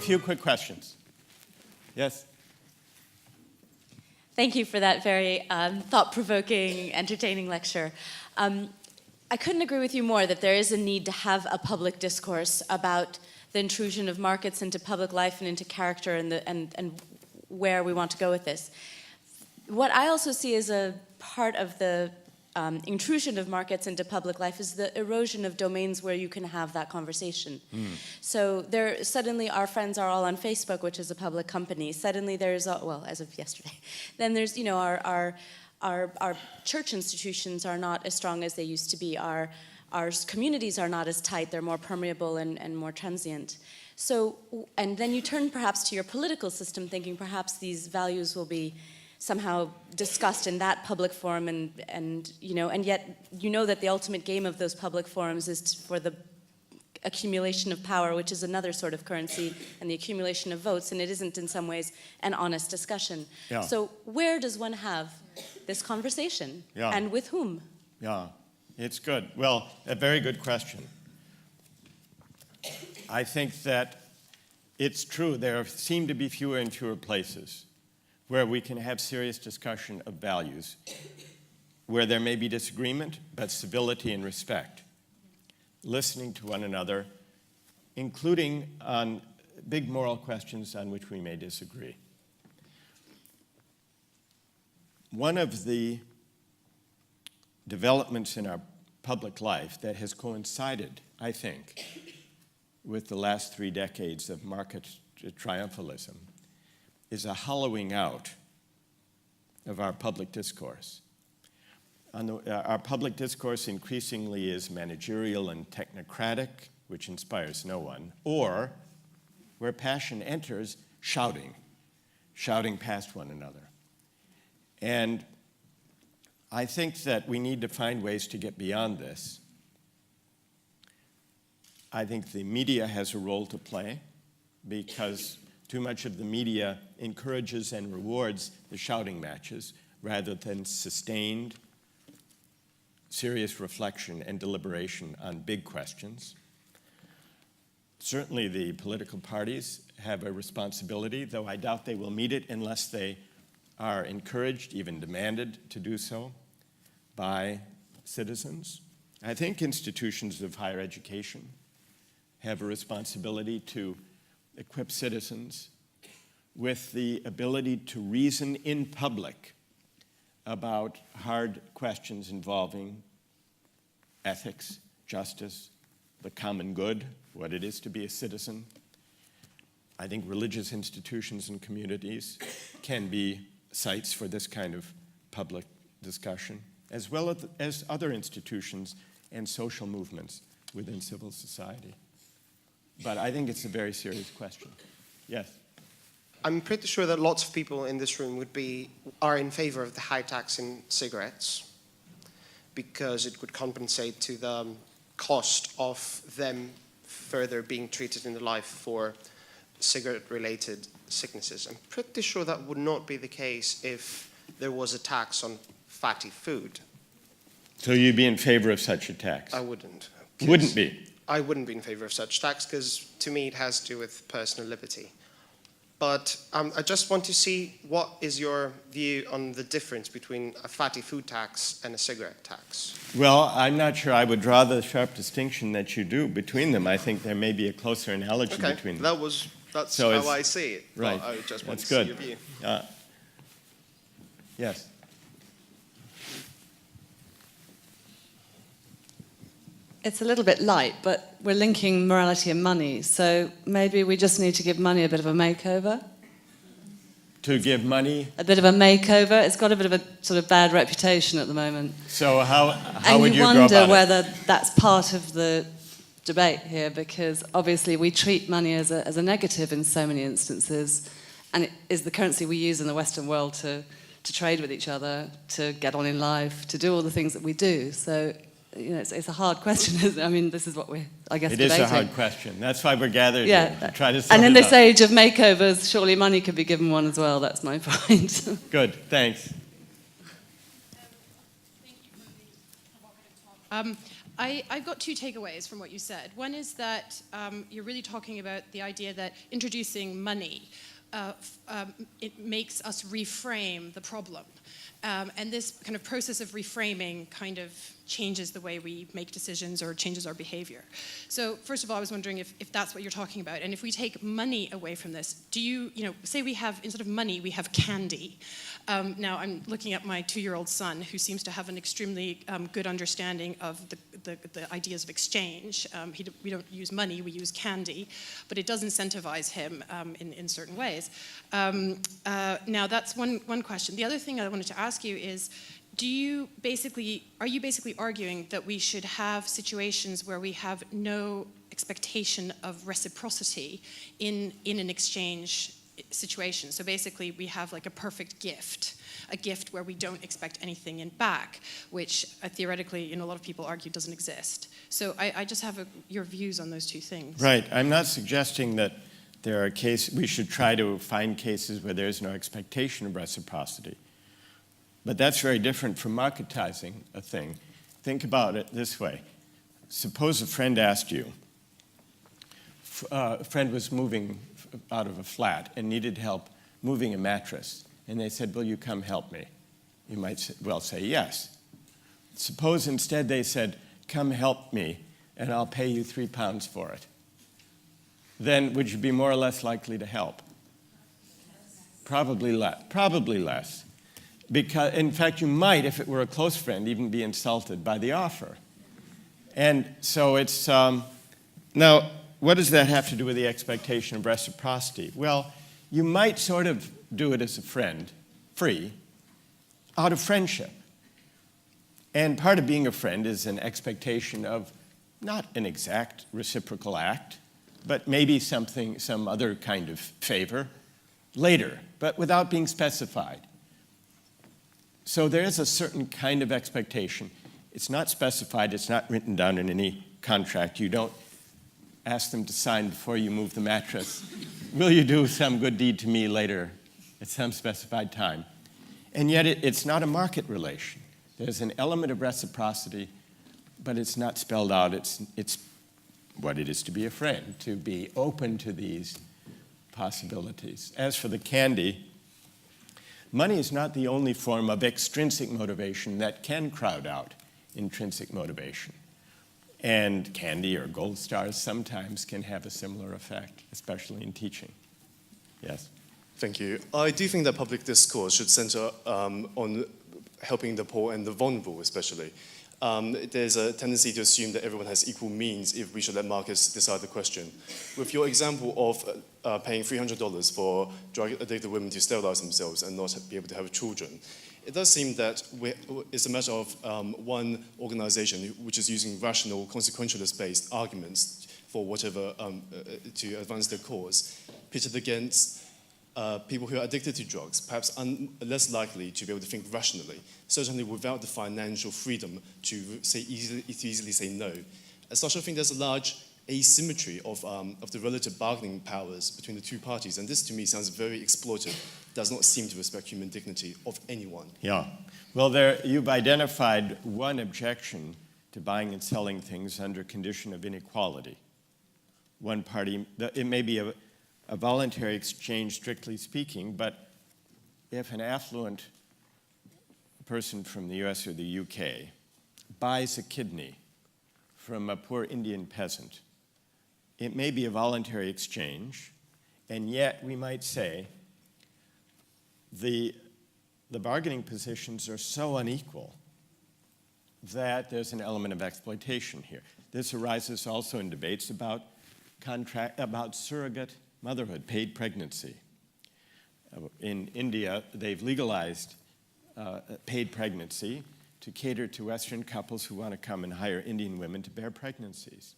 few quick questions. Yes? Thank you for that very thought-provoking, entertaining lecture. I couldn't agree with you more that there is a need to have a public discourse about the intrusion of markets into public life and into character and where we want to go with this. What I also see as a part of the intrusion of markets into public life is the erosion of domains where you can have that conversation. So suddenly our friends are all on Facebook, which is a public company. Suddenly there's, well, as of yesterday, then there's, you know, our church institutions are not as strong as they used to be. Our communities are not as tight. They're more permeable and more transient. So, and then you turn perhaps to your political system thinking perhaps these values will be somehow discussed in that public forum, and you know, and yet you know that the ultimate game of those public forums is for the accumulation of power, which is another sort of currency, and the accumulation of votes, and it isn't in some ways an honest discussion. Yeah. So where does one have this conversation, Yeah. and with whom? Yeah, it's good. Well, a very good question. I think that it's true, there seem to be fewer and fewer places where we can have serious discussion of values, where there may be disagreement, but civility and respect, listening to one another, including on big moral questions on which we may disagree. One of the developments in our public life that has coincided, I think, with the last 3 decades of market triumphalism is a hollowing out of our public discourse. Our public discourse increasingly is managerial and technocratic, which inspires no one, or where passion enters, shouting past one another. And I think that we need to find ways to get beyond this. I think the media has a role to play because too much of the media encourages and rewards the shouting matches rather than sustained, serious reflection and deliberation on big questions. Certainly the political parties have a responsibility, though I doubt they will meet it unless they are encouraged, even demanded to do so by citizens. I think institutions of higher education have a responsibility to equip citizens with the ability to reason in public about hard questions involving ethics, justice, the common good, what it is to be a citizen. I think religious institutions and communities can be sites for this kind of public discussion, as well as other institutions and social movements within civil society. But I think it's a very serious question. Yes? I'm pretty sure that lots of people in this room are in favor of the high tax in cigarettes because it would compensate to the cost of them further being treated in their life for cigarette-related sicknesses. I'm pretty sure that would not be the case if there was a tax on fatty food. So you'd be in favor of such a tax? I wouldn't. Wouldn't be? I wouldn't be in favor of such tax because, to me, it has to do with personal liberty. But I just want to see what is your view on the difference between a fatty food tax and a cigarette tax? Well, I'm not sure I would draw the sharp distinction that you do between them. I think there may be a closer analogy between them. That's So how I see it. Right. I just want That's to good. see your view. Yes. It's a little bit light, but we're linking morality and money, so maybe we just need to give money a bit of a makeover. To give money? A bit of a makeover. It's got a bit of a sort of bad reputation at the moment. So how would you go And about you it? wonder whether that's part of the debate here, because obviously we treat money as a negative in so many instances, and it is the currency we use in the Western world to trade with each other, to get on in life, to do all the things that we do. So, you know, it's a hard question, isn't it? I mean, this is what we're, I guess, debating. It is a hard question. That's why we're gathered here, to try to sort And in it this out. age of makeovers, surely money could be given one as well. That's my point. Good, thanks. Thank you for the provocative talk. I've got two takeaways from what you said. One is that you're really talking about the idea that introducing money, it makes us reframe the problem. And this kind of process of reframing kind of changes the way we make decisions or changes our behavior. So first of all, I was wondering if that's what you're talking about. And if we take money away from this, do you say we have, instead of money, we have candy. Now I'm looking at my 2-year-old son, who seems to have an extremely good understanding of the ideas of exchange. We don't use money, we use candy, but it does incentivize him in certain ways. Now that's one question. The other thing I wanted to ask you is, are you basically arguing that we should have situations where we have no expectation of reciprocity in an exchange situation? So basically we have like a perfect gift, a gift where we don't expect anything in back, which theoretically, a lot of people argue doesn't exist. So I just have your views on those two things. Right. I'm not suggesting that there are cases, we should try to find cases where there's no expectation of reciprocity. But that's very different from marketizing a thing. Think about it this way. Suppose a friend asked you, a friend was moving out of a flat and needed help moving a mattress. And they said, will you come help me? You might well say yes. Suppose instead they said, come help me and I'll pay you £3 for it. Then would you be more or less likely to help? Probably less. Probably less. Because, in fact, you might, if it were a close friend, even be insulted by the offer. And so it's, now, what does that have to do with the expectation of reciprocity? Well, you might sort of do it as a friend, free, out of friendship. And part of being a friend is an expectation of not an exact reciprocal act, but maybe some other kind of favor later, but without being specified. So there is a certain kind of expectation. It's not specified, it's not written down in any contract. You don't ask them to sign before you move the mattress. Will you do some good deed to me later at some specified time? And yet it's not a market relation. There's an element of reciprocity, but it's not spelled out. It's what it is to be a friend, to be open to these possibilities. As for the candy, money is not the only form of extrinsic motivation that can crowd out intrinsic motivation. And candy or gold stars sometimes can have a similar effect, especially in teaching. Yes? Thank you. I do think that public discourse should center on helping the poor and the vulnerable, especially. There's a tendency to assume that everyone has equal means if we should let markets decide the question. With your example of paying $300 for drug-addicted women to sterilize themselves and not be able to have children, it does seem that it's a matter of one organization which is using rational, consequentialist-based arguments for whatever to advance their cause, pitted against people who are addicted to drugs, perhaps less likely to be able to think rationally, certainly without the financial freedom to easily say no. As such, I think there's a large asymmetry of the relative bargaining powers between the two parties, and this to me sounds very exploitative, does not seem to respect human dignity of anyone. Yeah. Well, you've identified one objection to buying and selling things under condition of inequality. One party, it may be a voluntary exchange, strictly speaking, but if an affluent person from the US or the UK buys a kidney from a poor Indian peasant, it may be a voluntary exchange, and yet we might say the bargaining positions are so unequal that there's an element of exploitation here. This arises also in debates about surrogate motherhood, paid pregnancy. In India, they've legalized paid pregnancy to cater to Western couples who want to come and hire Indian women to bear pregnancies.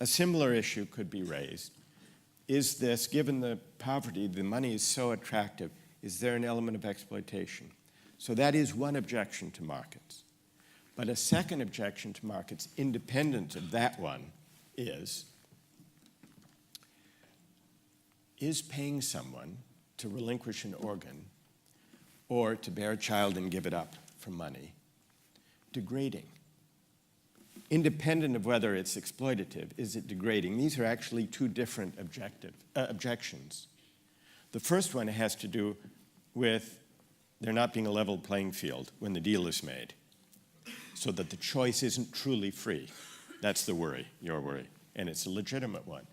A similar issue could be raised. Is this, given the poverty, the money is so attractive, is there an element of exploitation? So that is one objection to markets. But a second objection to markets, independent of that one, is paying someone to relinquish an organ or to bear a child and give it up for money degrading? independent of whether it's exploitative, is it degrading? These are actually two different objections. The first one has to do with there not being a level playing field when the deal is made, so that the choice isn't truly free. That's the worry, your worry, and it's a legitimate one.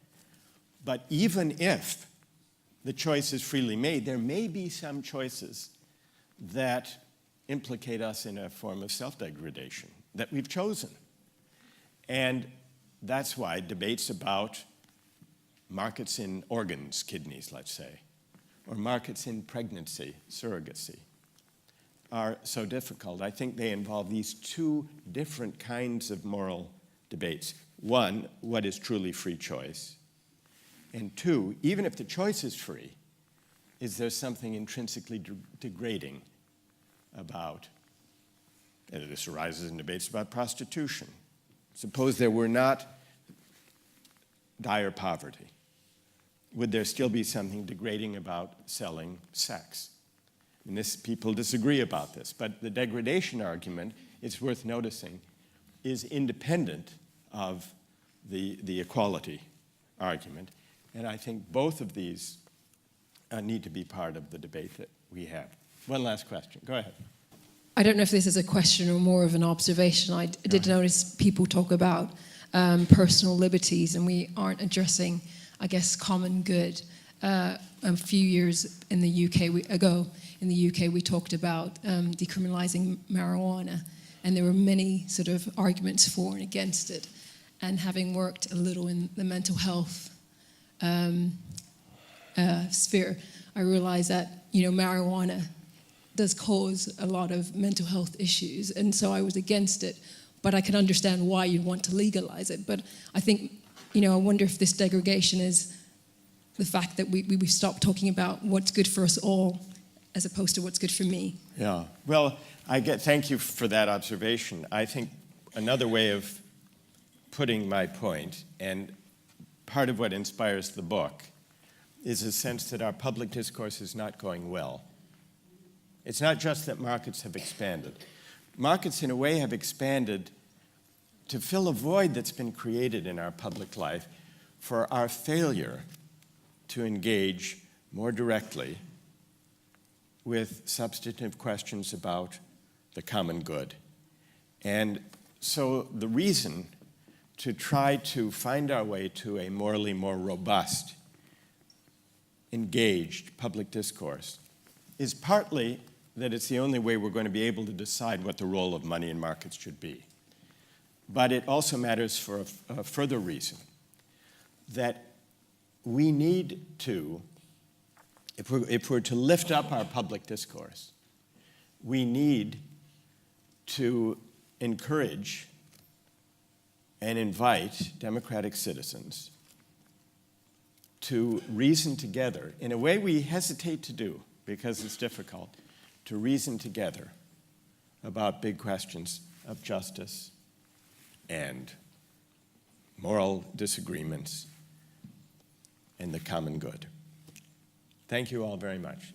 But even if the choice is freely made, there may be some choices that implicate us in a form of self-degradation that we've chosen. And that's why debates about markets in organs, kidneys, let's say, or markets in pregnancy, surrogacy, are so difficult. I think they involve these two different kinds of moral debates. One, what is truly free choice? And two, even if the choice is free, is there something intrinsically degrading about, and this arises in debates about prostitution. Suppose there were not dire poverty. Would there still be something degrading about selling sex? And people disagree about this, but the degradation argument, it's worth noticing, is independent of the equality argument. And I think both of these need to be part of the debate that we have. One last question. Go ahead. I don't know if this is a question or more of an observation. I did notice people talk about personal liberties, and we aren't addressing, I guess, common good. A few years in the UK, we talked about decriminalizing marijuana, and there were many sort of arguments for and against it. And having worked a little in the mental health sphere, I realized that, marijuana does cause a lot of mental health issues, and so I was against it, but I can understand why you'd want to legalize it. But I think, I wonder if this degradation is the fact that we stopped talking about what's good for us all as opposed to what's good for me. Yeah, well, thank you for that observation. I think another way of putting my point, and part of what inspires the book, is a sense that our public discourse is not going well. It's not just that markets have expanded. Markets, in a way, have expanded to fill a void that's been created in our public life for our failure to engage more directly with substantive questions about the common good. And so the reason to try to find our way to a morally more robust, engaged public discourse is partly that it's the only way we're going to be able to decide what the role of money in markets should be. But it also matters for a further reason, that we need to, if we're to lift up our public discourse, we need to encourage and invite democratic citizens to reason together in a way we hesitate to do because it's difficult, to reason together about big questions of justice and moral disagreements and the common good. Thank you all very much.